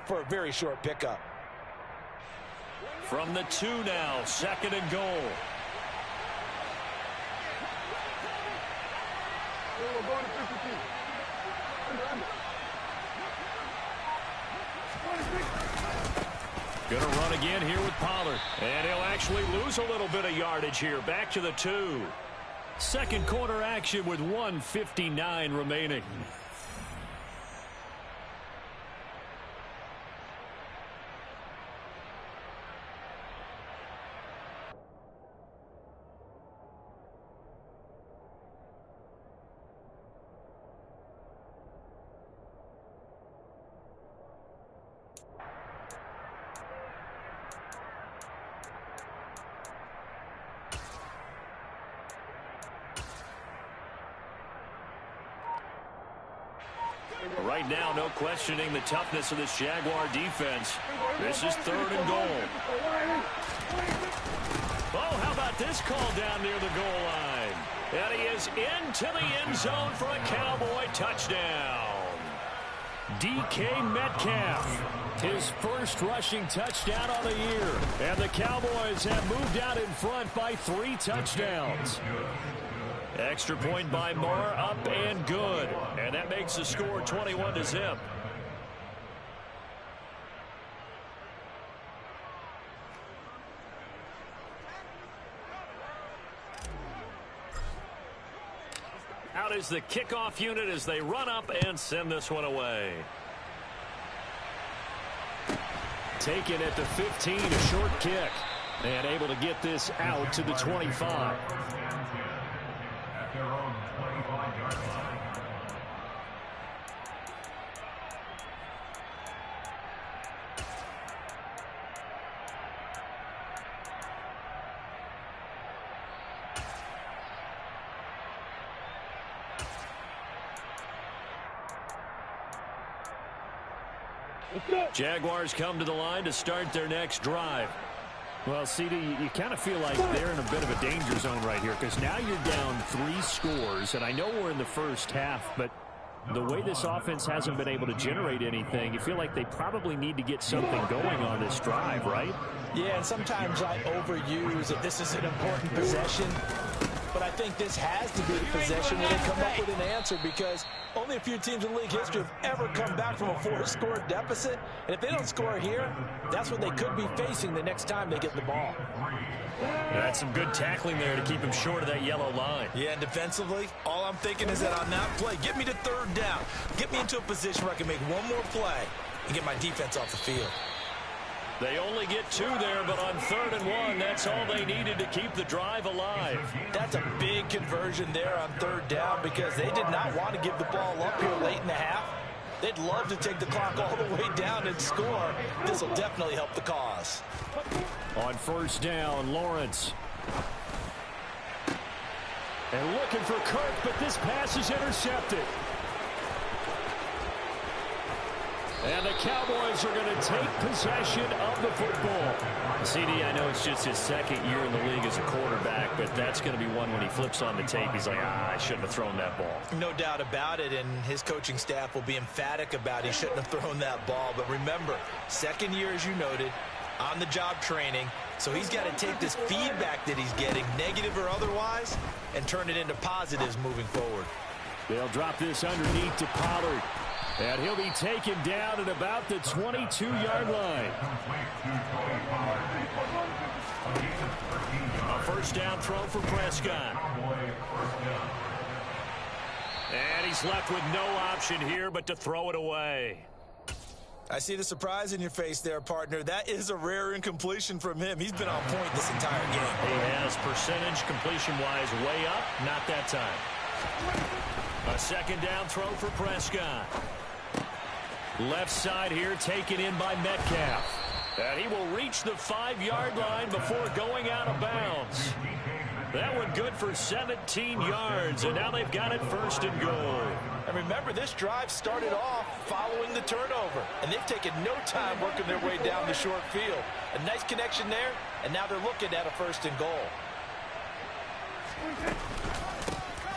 for a very short pickup. From the 2 now, 2nd and goal. Going to run again here with Pollard. And he'll actually lose a little bit of yardage here. Back to the 2. Second quarter action with 1:59 remaining. Right now, no questioning the toughness of this Jaguar defense. This is 3rd and goal. Oh, how about this call down near the goal line? And he is into the end zone for a Cowboy touchdown. DK Metcalf, his first rushing touchdown on the year. And the Cowboys have moved out in front by 3 touchdowns. Extra point by Moore, up and good. And that makes the score 21-0. Out is the kickoff unit as they run up and send this one away. Taken at the 15, a short kick. And able to get this out to the 25. Jaguars come to the line to start their next drive. Well, CD, you kind of feel like they're in a bit of a danger zone right here because now you're down 3 scores, and I know we're in the first half, but the way this offense hasn't been able to generate anything, you feel like they probably need to get something going on this drive, right? Yeah, and sometimes I overuse it. This is an important possession, but I think this has to be the possession where they come up with an answer because only a few teams in league history have ever come back from a 4-score deficit. And if they don't score here, that's what they could be facing the next time they get the ball. That's some good tackling there to keep him short of that yellow line. Yeah, and defensively, all I'm thinking is that on that play, get me to 3rd down. Get me into a position where I can make one more play and get my defense off the field. They only get 2 there, but on 3rd and 1, that's all they needed to keep the drive alive. That's a big conversion there on 3rd down because they did not want to give the ball up here late in the half. They'd love to take the clock all the way down and score. This will definitely help the cause. On 1st down, Lawrence. And looking for Kirk, but this pass is intercepted. And the Cowboys are going to take possession of the football. CD, I know it's just his 2nd year in the league as a quarterback, but that's going to be one when he flips on the tape. He's like, I shouldn't have thrown that ball. No doubt about it, and his coaching staff will be emphatic about he shouldn't have thrown that ball. But remember, 2nd year, as you noted, on-the-job training. So he's got to take this feedback that he's getting, negative or otherwise, and turn it into positives moving forward. They'll drop this underneath to Pollard. And he'll be taken down at about the 22-yard line. A 1st down throw for Prescott. And he's left with no option here but to throw it away. I see the surprise in your face there, partner. That is a rare incompletion from him. He's been on point this entire game. He has percentage completion-wise way up. Not that time. A 2nd down throw for Prescott. Left side here taken in by Metcalf. And he will reach the 5-yard line before going out of bounds. That one good for 17 yards, and now they've got it 1st and goal. And remember, this drive started off following the turnover, and they've taken no time working their way down the short field. A nice connection there, and now they're looking at a 1st and goal.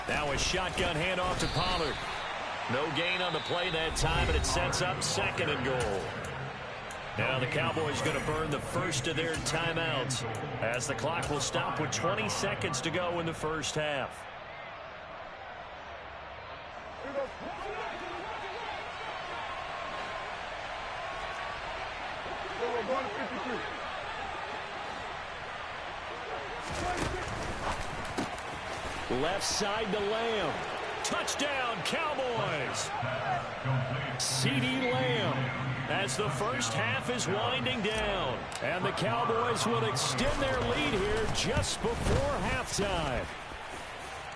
Now a shotgun handoff to Pollard. No gain on the play that time, and it sets up 2nd and goal. Now the Cowboys going to burn the first of their timeouts as the clock will stop with 20 seconds to go in the first half. Left side to Lamb. Touchdown, Cowboys. CeeDee Lamb as the first half is winding down. And the Cowboys will extend their lead here just before halftime.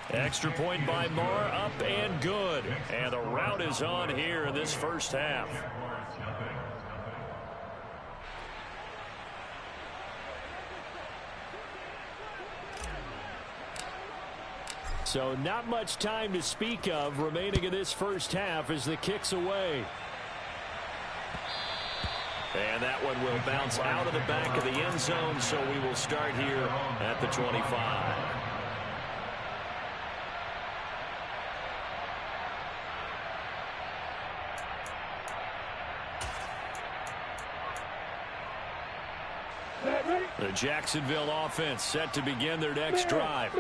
Extra point by Marr, up and good. And the rout is on here in this first half. So not much time to speak of remaining in this first half as the kick's away. And that one will bounce out of the back of the end zone, so we will start here at the 25. The Jacksonville offense set to begin their next drive.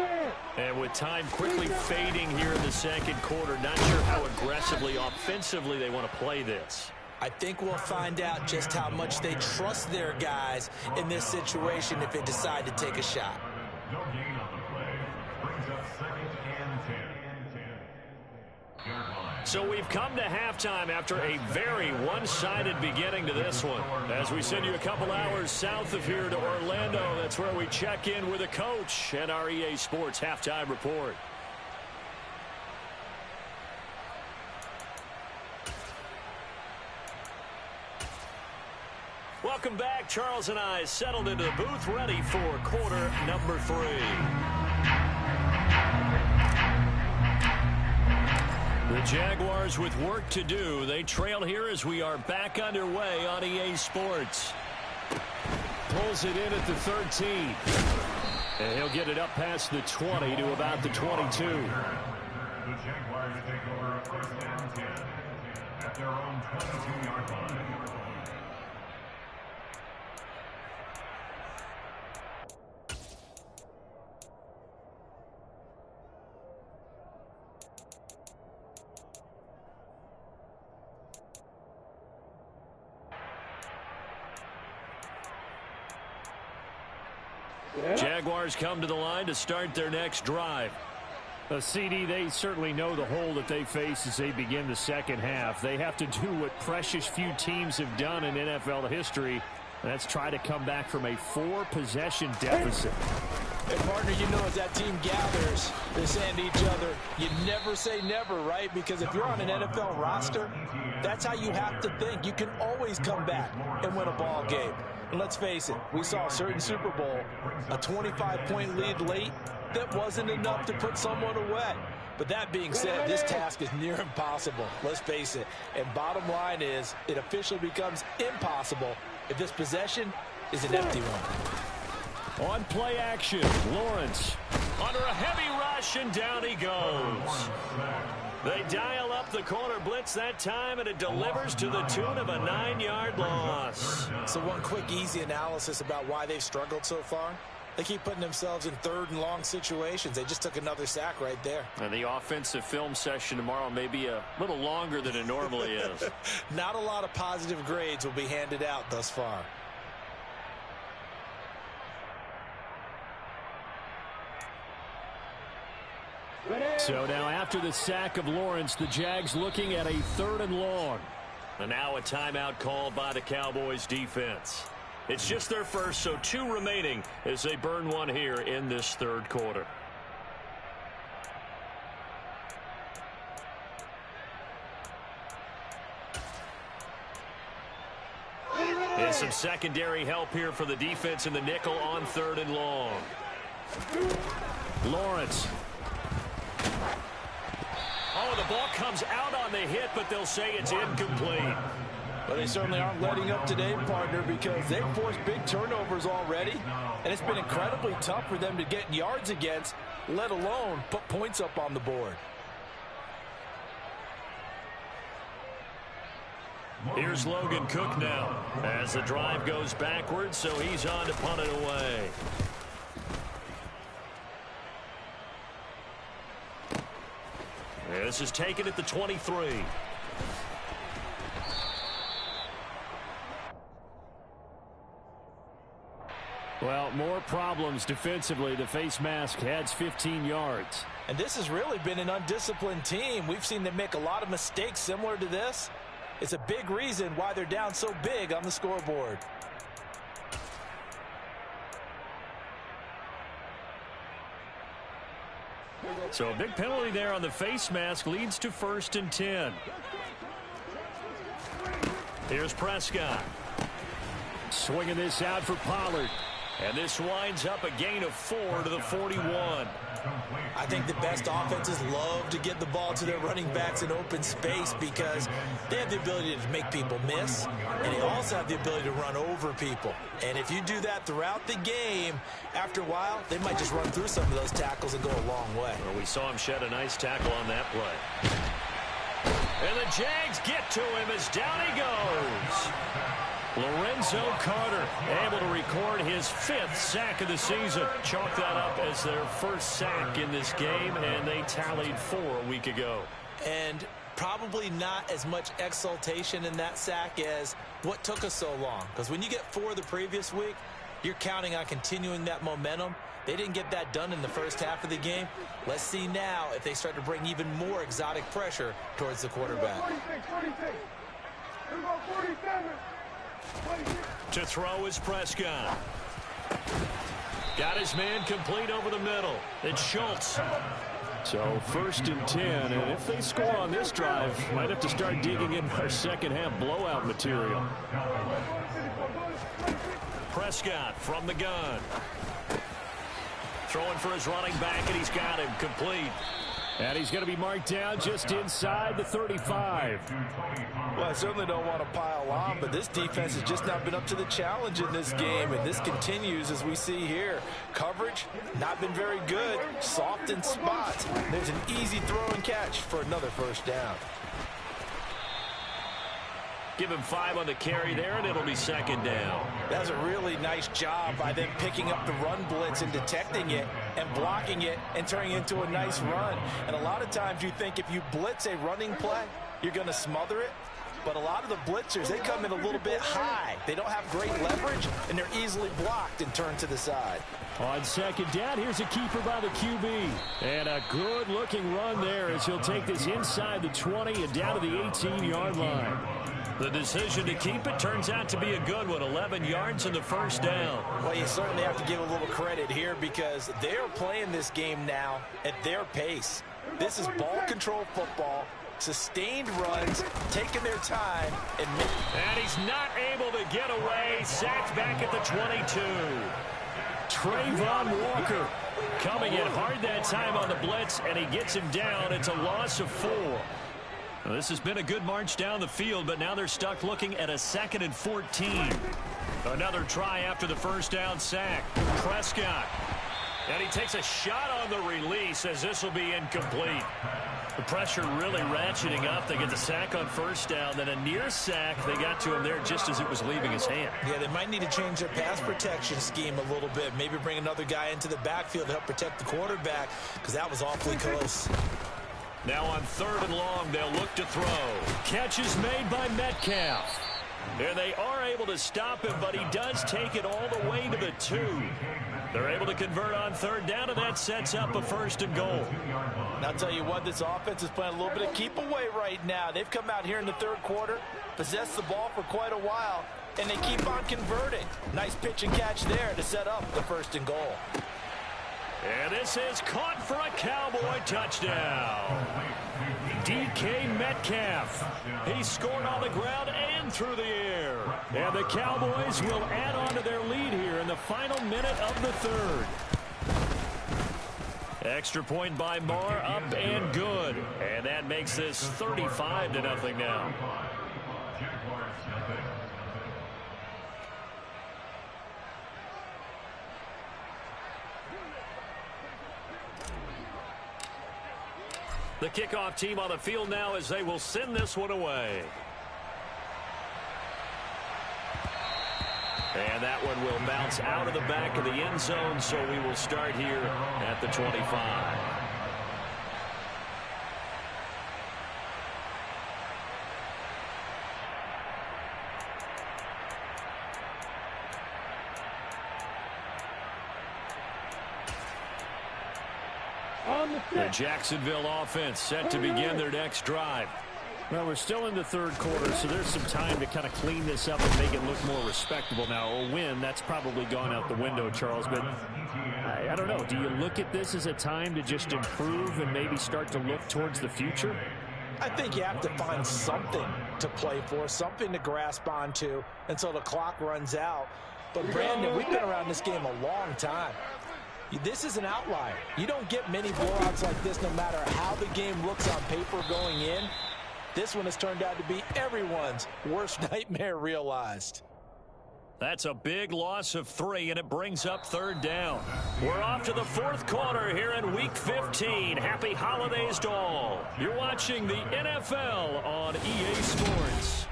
And with time quickly fading here in the second quarter, not sure how aggressively, offensively they want to play this. I think we'll find out just how much they trust their guys in this situation if they decide to take a shot. No gain on the play. Brings up 2nd and 10. So we've come to halftime after a very one-sided beginning to this one. As we send you a couple hours south of here to Orlando, that's where we check in with the coach and our EA Sports Halftime Report. Welcome back. Charles and I settled into the booth, ready for quarter number 3. The Jaguars with work to do. They trail here as we are back underway on EA Sports. Pulls it in at the 13. And he'll get it up past the 20 to about the 22. The Jaguars take over 1st and 10 at their own 22-yard line. Jaguars come to the line to start their next drive. CD, they certainly know the hole that they face as they begin the second half. They have to do what precious few teams have done in NFL history. That's try to come back from a 4-possession deficit. And partner, you know, as that team gathers, they're saying to each other, you never say never, right? Because if you're on an NFL roster, that's how you have to think. You can always come back and win a ball game. And let's face it, we saw a certain Super Bowl, a 25-point lead late, that wasn't enough to put someone away. But that being said, this task is near impossible. Let's face it. And bottom line is, it officially becomes impossible if this possession is an empty one. On play action, Lawrence under a heavy rush, and down he goes. They dial up the corner blitz that time, and it delivers to the tune of a 9-yard loss. So one quick, easy analysis about why they've struggled so far. They keep putting themselves in 3rd and long situations. They just took another sack right there. And the offensive film session tomorrow may be a little longer than it normally is. Not a lot of positive grades will be handed out thus far. So now after the sack of Lawrence, the Jags looking at a 3rd and long. And now a timeout called by the Cowboys defense. It's just their first, so 2 remaining as they burn one here in this 3rd quarter. And some secondary help here for the defense in the nickel on 3rd and long. Lawrence. Oh, the ball comes out on the hit, but they'll say it's incomplete. But they certainly aren't letting up today, partner, because they've forced big turnovers already, and it's been incredibly tough for them to get yards against, let alone put points up on the board. Here's Logan Cook now as the drive goes backwards, so he's on to punt it away. This is taken at the 23. Well, more problems defensively. The face mask adds 15 yards. And this has really been an undisciplined team. We've seen them make a lot of mistakes similar to this. It's a big reason why they're down so big on the scoreboard. So a big penalty there on the face mask leads to 1st and 10. Here's Prescott. Swinging this out for Pollard. And this winds up a gain of 4 to the 41. I think the best offenses love to get the ball to their running backs in open space because they have the ability to make people miss, and they also have the ability to run over people. And if you do that throughout the game, after a while, they might just run through some of those tackles and go a long way. Well, we saw him shed a nice tackle on that play. And the Jags get to him as down he goes. Lorenzo Carter able to record his 5th sack of the season. Chalk that up as their 1st sack in this game, and they tallied 4 a week ago. And probably not as much exultation in that sack as what took us so long. Because when you get 4 the previous week, you're counting on continuing that momentum. They didn't get that done in the first half of the game. Let's see now if they start to bring even more exotic pressure towards the quarterback. 46. To throw is Prescott. Got his man complete over the middle. It's Schultz. So 1st and 10, and if they score on this drive, might have to start digging in our second half blowout material. Prescott from the gun. Throwing for his running back, and he's got him complete. And he's going to be marked down just inside the 35. Well, I certainly don't want to pile on, but this defense has just not been up to the challenge in this game, and this continues as we see here. Coverage, not been very good, soft in spots. There's an easy throw and catch for another 1st down. Give him 5 on the carry there, and it'll be 2nd down. That's a really nice job by them picking up the run blitz and detecting it and blocking it and turning it into a nice run. And a lot of times you think if you blitz a running play, you're going to smother it. But a lot of the blitzers, they come in a little bit high. They don't have great leverage, and they're easily blocked and turned to the side. On 2nd down, here's a keeper by the QB. And a good-looking run there as he'll take this inside the 20 and down to the 18-yard line. The decision to keep it turns out to be a good one. 11 yards in the 1st down. Well, you certainly have to give a little credit here because they're playing this game now at their pace. This is ball control football, sustained runs, taking their time. And he's not able to get away. Sacked back at the 22. Trayvon Walker coming in hard that time on the blitz, and he gets him down. It's a loss of 4. Well, this has been a good march down the field, but now they're stuck looking at a 2nd and 14. Another try after the 1st down sack. Prescott. And he takes a shot on the release as this will be incomplete. The pressure really ratcheting up. They get the sack on 1st down, then a near sack. They got to him there just as it was leaving his hand. Yeah, they might need to change their pass protection scheme a little bit. Maybe bring another guy into the backfield to help protect the quarterback because that was awfully close. Now on 3rd and long, they'll look to throw. Catch is made by Metcalf. And they are able to stop him, but he does take it all the way to the 2. They're able to convert on 3rd down, and that sets up a 1st and goal. And I'll tell you what, this offense is playing a little bit of keep away right now. They've come out here in the 3rd quarter, possessed the ball for quite a while, and they keep on converting. Nice pitch and catch there to set up the 1st and goal. And this is caught for a Cowboy touchdown. DK Metcalf. He scored on the ground and through the air. And the Cowboys will add on to their lead here in the final minute of the 3rd. Extra point by Marr, up and good. And that makes this 35-0 now. The kickoff team on the field now as they will send this one away. And that one will bounce out of the back of the end zone, so we will start here at the 25. The Jacksonville offense set to begin their next drive. Well, we're still in the third quarter, so there's some time to kind of clean this up and make it look more respectable. Now, a win, that's probably gone out the window, Charles, but I don't know. Do you look at this as a time to just improve and maybe start to look towards the future? I think you have to find something to play for, something to grasp onto until the clock runs out. But, Brandon, we've been around this game a long time. This is an outlier. You don't get many blowouts like this no matter how the game looks on paper going in. This one has turned out to be everyone's worst nightmare realized. That's a big loss of 3, and it brings up third down. We're off to the fourth quarter here in Week 15. Happy holidays to all. You're watching the NFL on EA Sports.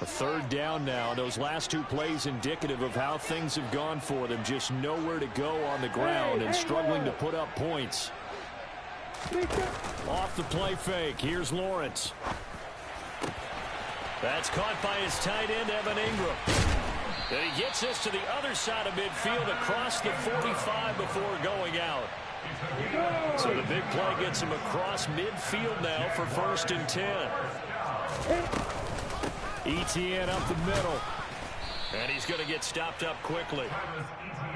A third down now. Those last 2 plays indicative of how things have gone for them. Just nowhere to go on the ground and struggling to put up points. Off the play fake. Here's Lawrence. That's caught by his tight end, Evan Ingram. Then he gets this to the other side of midfield across the 45 before going out. So the big play gets him across midfield now for 1st and 10. ETN up the middle. And he's going to get stopped up quickly.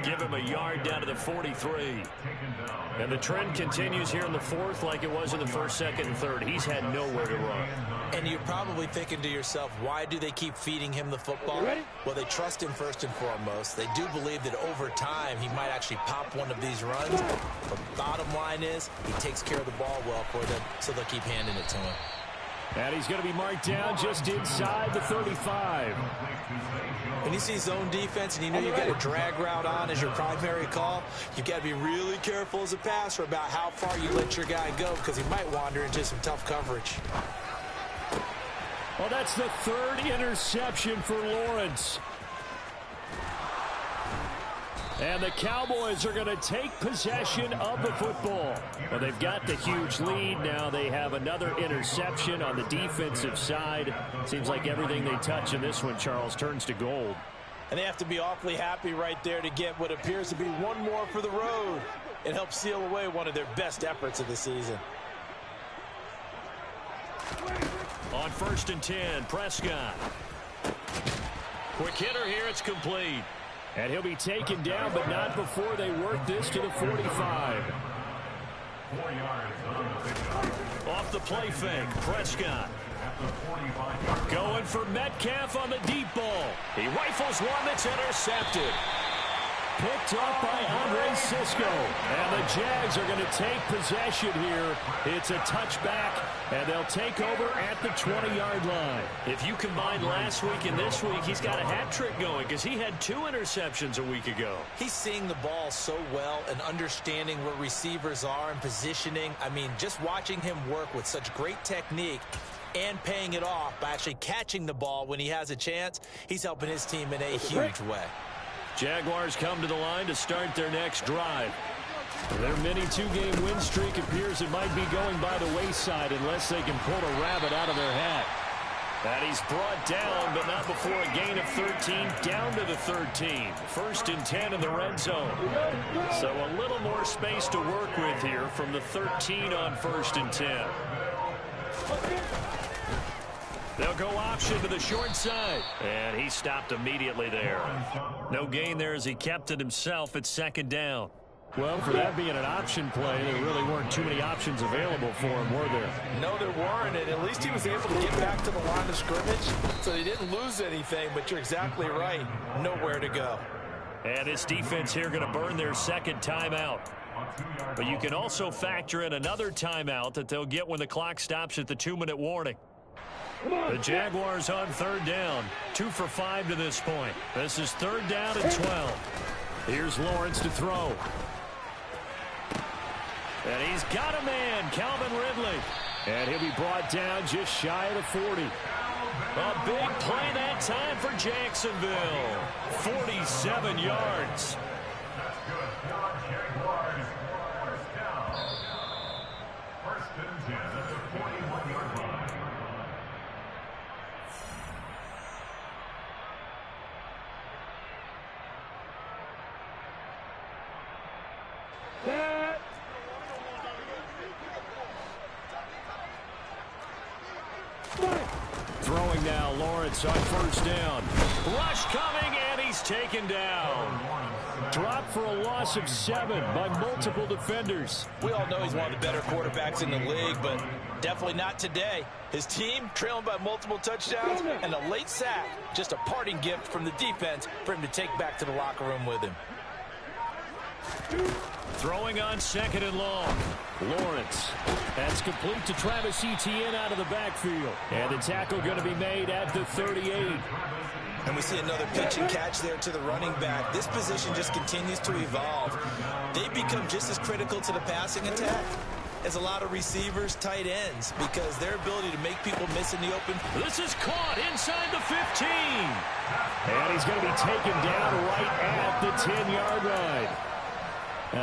Give him a yard down to the 43. And the trend continues here in the fourth like it was in the first, second, and third. He's had nowhere to run. And you're probably thinking to yourself, why do they keep feeding him the football? Well, they trust him first and foremost. They do believe that over time he might actually pop one of these runs. But bottom line is he takes care of the ball well for them, so they'll keep handing it to him. And he's going to be marked down just inside the 35. When you see zone defense and you know you've got a drag route on as your primary call, you've got to be really careful as a passer about how far you let your guy go because he might wander into some tough coverage. Well, that's the 3rd interception for Lawrence. And the Cowboys are going to take possession of the football. Well, they've got the huge lead. Now they have another interception on the defensive side. Seems like everything they touch in this one, Charles, turns to gold. And they have to be awfully happy right there to get what appears to be one more for the road. It helps seal away one of their best efforts of the season. On 1st and 10, Prescott. Quick hitter here, it's complete. And he'll be taken down, but not before they work this to the 45. 4 yards on the pickup. Off the play fake, Prescott. Going for Metcalf on the deep ball. He rifles one that's intercepted. Picked up by Andre Cisco. And the Jags are going to take possession here. It's a touchback, and they'll take over at the 20-yard line. If you combine last week and this week, he's got a hat trick going because he had 2 interceptions a week ago. He's seeing the ball so well and understanding where receivers are and positioning. I mean, just watching him work with such great technique and paying it off by actually catching the ball when he has a chance, he's helping his team in a huge way. Jaguars come to the line to start their next drive. Their mini 2-game win streak appears it might be going by the wayside unless they can pull a rabbit out of their hat. And he's brought down, but not before a gain of 13, down to the 13. 1st and 10 in the red zone. So a little more space to work with here from the 13 on 1st and 10. They'll go option to the short side. And he stopped immediately there. No gain there as he kept it himself at 2nd down. Well, for that being an option play, there really weren't too many options available for him, were there? No, there weren't, and at least he was able to get back to the line of scrimmage, so he didn't lose anything, but you're exactly right. Nowhere to go. And this defense here going to burn their 2nd timeout. But you can also factor in another timeout that they'll get when the clock stops at the 2-minute warning. The Jaguars on third down. 2 for 5 to this point. This is third down and 12. Here's Lawrence to throw. And he's got a man, Calvin Ridley. And he'll be brought down just shy of the 40. A big play that time for Jacksonville. 47 yards. That's good for Jaguars. First down. First and 10 at the 41-yard line. Throwing now, Lawrence on first down. Rush coming, and he's taken down. Dropped for a loss of 7 by multiple defenders. We all know he's one of the better quarterbacks in the league, but definitely not today. His team trailing by multiple touchdowns and a late sack. Just a parting gift from the defense for him to take back to the locker room with him. Throwing on second and long. Lawrence. That's complete to Travis Etienne out of the backfield. And the tackle going to be made at the 38. And we see another pitch and catch there to the running back. This position just continues to evolve. They become just as critical to the passing attack as a lot of receivers, tight ends, because their ability to make people miss in the open. This is caught inside the 15. And he's going to be taken down right at the 10-yard line.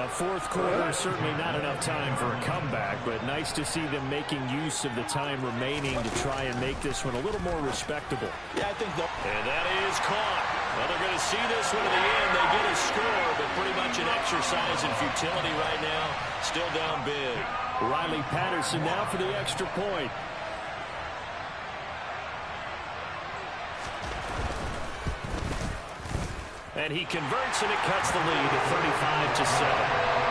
Fourth quarter, certainly not enough time for a comeback, but nice to see them making use of the time remaining to try and make this one a little more respectable. Yeah, I think and that is caught. Well, they're going to see this one to the end. They get a score, but pretty much an exercise in futility right now. Still down big. Riley Patterson now for the extra point. And he converts, and it cuts the lead to 35-7.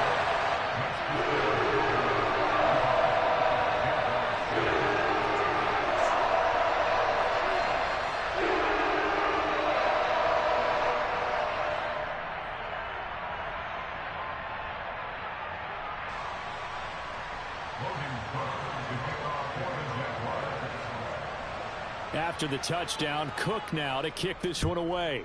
After the touchdown, Cook now to kick this one away.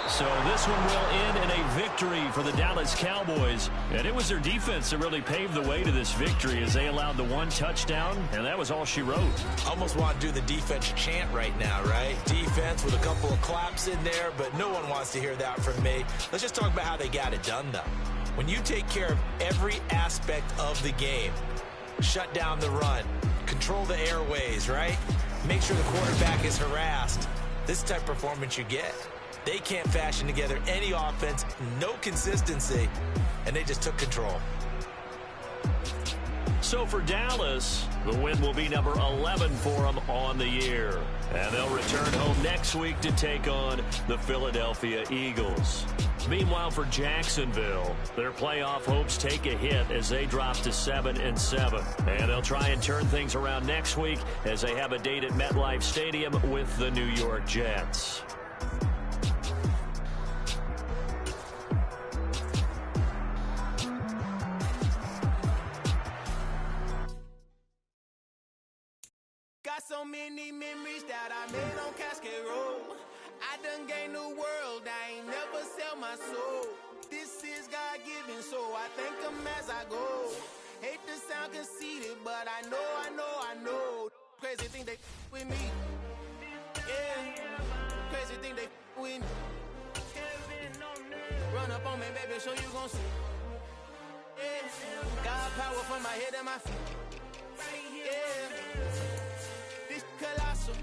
So this one will end in a victory for the Dallas Cowboys. And it was their defense that really paved the way to this victory as they allowed the one touchdown, and that was all she wrote. Almost want to do the defense chant right now, right? Defense with a couple of claps in there, but no one wants to hear that from me. Let's just talk about how they got it done, though. When you take care of every aspect of the game, shut down the run, control the airways, right? Make sure the quarterback is harassed. This is the type of performance you get. They can't fashion together any offense, no consistency, and they just took control. So for Dallas, the win will be number 11 for them on the year. And they'll return home next week to take on the Philadelphia Eagles. Meanwhile, for Jacksonville, their playoff hopes take a hit as they drop to 7-7. And they'll try and turn things around next week as they have a date at MetLife Stadium with the New York Jets. So many memories that I made on Cascade Road. I done gained the world, I ain't never sell my soul. This is God-given, so I thank him as I go. Hate to sound conceited, but I know. Crazy thing they with me. Yeah, crazy thing they with me. Run up on me, baby, show you gon' see. Yeah, God power from my head and my feet. Yeah. Colossal.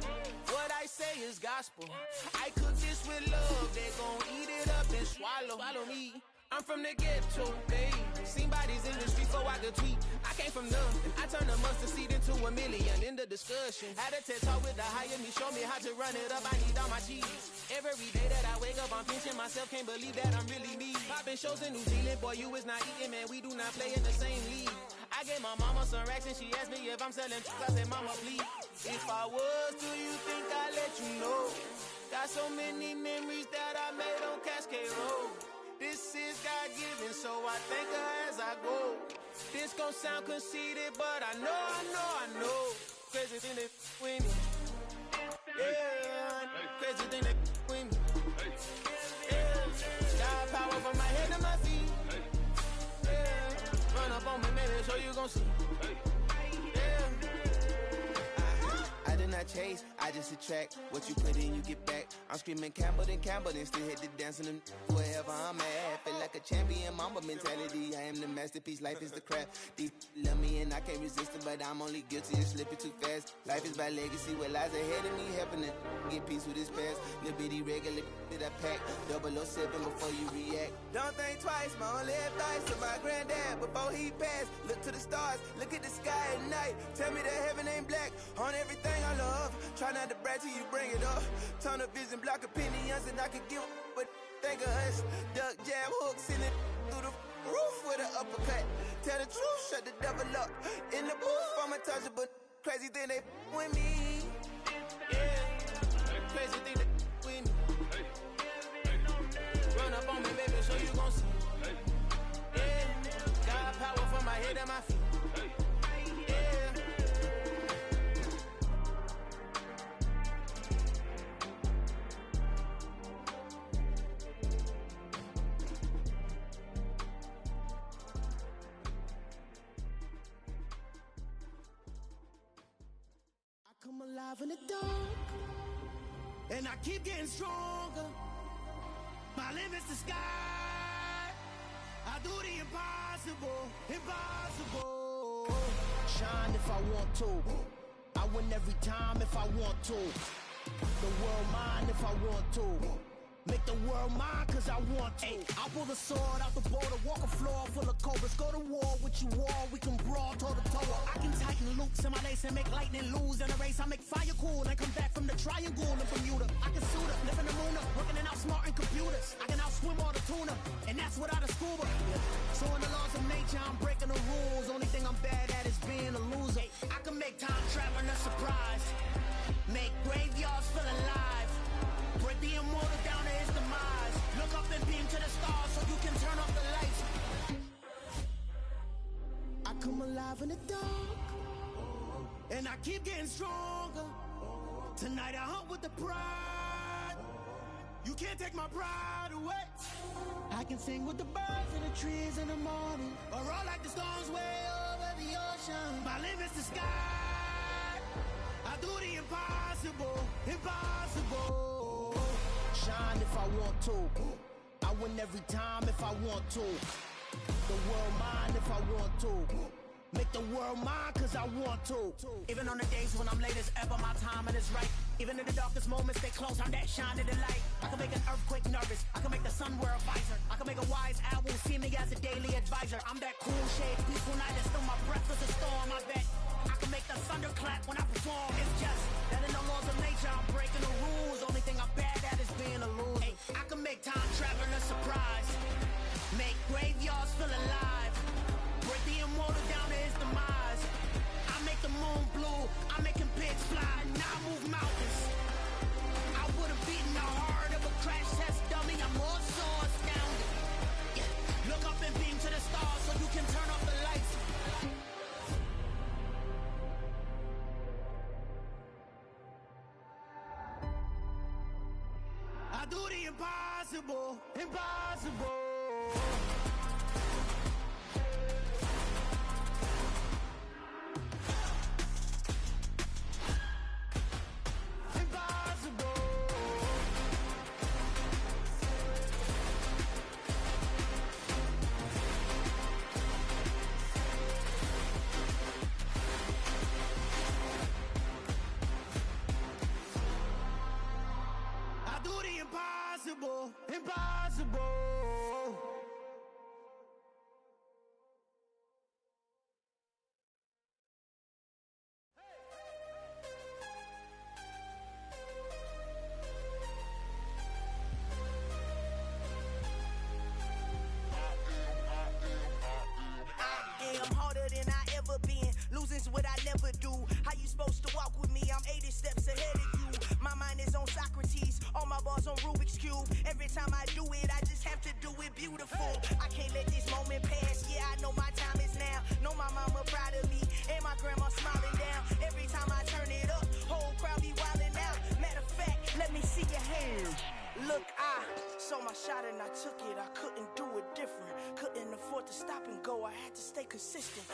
What I say is gospel. I cook this with love. They gon' eat it up and swallow me. I'm from the ghetto, babe. Seen bodies in the streets so I could tweet. I came from nothing. I turned a mustard seed into a million. In the discussion, had a TED talk with the higher me. Show me how to run it up. I need all my cheese. Every day that I wake up, I'm pinching myself. Can't believe that I'm really me. Popping shows in New Zealand, boy, you is not eating, man. We do not play in the same league. I I gave my mama some racks and she asked me if I'm selling drugs. I said, mama, please. If I was, do you think I'd let you know? Got so many memories that I made on Cascade Road. This is God-given, so I thank her as I go. This gon' sound conceited, but I know. Crazy thing that with me. Yeah, crazy thing that with me. Yeah, got power from my head to my feet. Yeah, run up on me, maybe so you gon' see. Yeah. I did not chase, I just attract. What you put in, you get back. I'm screaming Campbell, then still hit the dancing and wherever I'm at. Feel like a champion, mamba mentality. I am the masterpiece, life is the craft. Deep love me and I can't resist it, but I'm only guilty of slipping too fast. Life is by legacy, what lies ahead of me, helping it get peace with his past. Little bitty regular that I pack, 007 before you react. Don't think twice, my only advice to my granddad before he passed. Look to the stars, look at the sky at night. Tell me that heaven ain't black on everything I love. Try not to brag till you bring it up. Tunnel vision, block opinions, and I could give but think of us. Duck jab hooks in it through the roof with an uppercut. Tell the truth, shut the devil up. In the booth, I'm untouchable. Crazy thing they with me. Yeah, crazy thing they with me. Run up on me, baby, so you gon' see. Yeah, got power from my head and my feet. Come alive in the dark, and I keep getting stronger. My limit's the sky. I do the impossible, impossible. Shine if I want to. I win every time if I want to. The world mine if I want to. Make the world mine cause I want to. I pull the sword out the border, walk a floor full of cobras. Go to war with you all, we can brawl toe to toe. I can tighten loops in my lace and make lightning lose in a race. I make fire cool and come back from the triangle in Bermuda. I can suit up, live in the moon up, working and outsmarting computers. I can outswim all the tuna, and that's without a scuba. So in the laws of nature, I'm breaking the rules. Only thing I'm bad at is being a loser. I can make time traveling a surprise, make graveyards feel alive. Break the immortal down to his demise. Look up and beam to the stars so you can turn off the lights. I come alive in the dark, and I keep getting stronger. Tonight I hunt with the pride. You can't take my pride away. I can sing with the birds and the trees in the morning, or roll like the storms way over the ocean. My limit's the sky. I do the impossible, impossible. Shine if I want to. I win every time if I want to. The world mine if I want to. Make the world mine cause I want to. Even on the days when I'm late as ever, my timing is right. Even in the darkest moments, they close, I'm that shining the light. I can make an earthquake nervous, I can make the sun wear a visor. I can make a wise owl see me as a daily advisor. I'm that cool shade, peaceful night, and still my breath is a storm, I bet. I can make the thunder clap when I perform. It's just that in the laws of nature, I'm breaking the rules. Only thing I'm bad at is being a loser. Hey, I can make time traveling a surprise, make graveyards feel alive. Break the immortal down to his demise. I make the moon blue, I'm making pigs fly, now I move mountains. I would've beaten the heart of a crash test dummy, I'm more so astounded. Yeah. Look up and beam to the stars so you can turn off the lights. I do the impossible, impossible. Impossible, impossible. I am harder than I ever Socrates. All my balls on Rubik's Cube. Every time I do it, I just have to do it beautiful. I can't let this moment pass. Yeah, I know my time is now. Know my mama proud of me, and my grandma smiling down. Every time I turn it up, whole crowd be wildin' out. Matter of fact, let me see your hands. Look, I saw my shot and I took it. I couldn't do it different. Couldn't afford to stop and go. I had to stay consistent.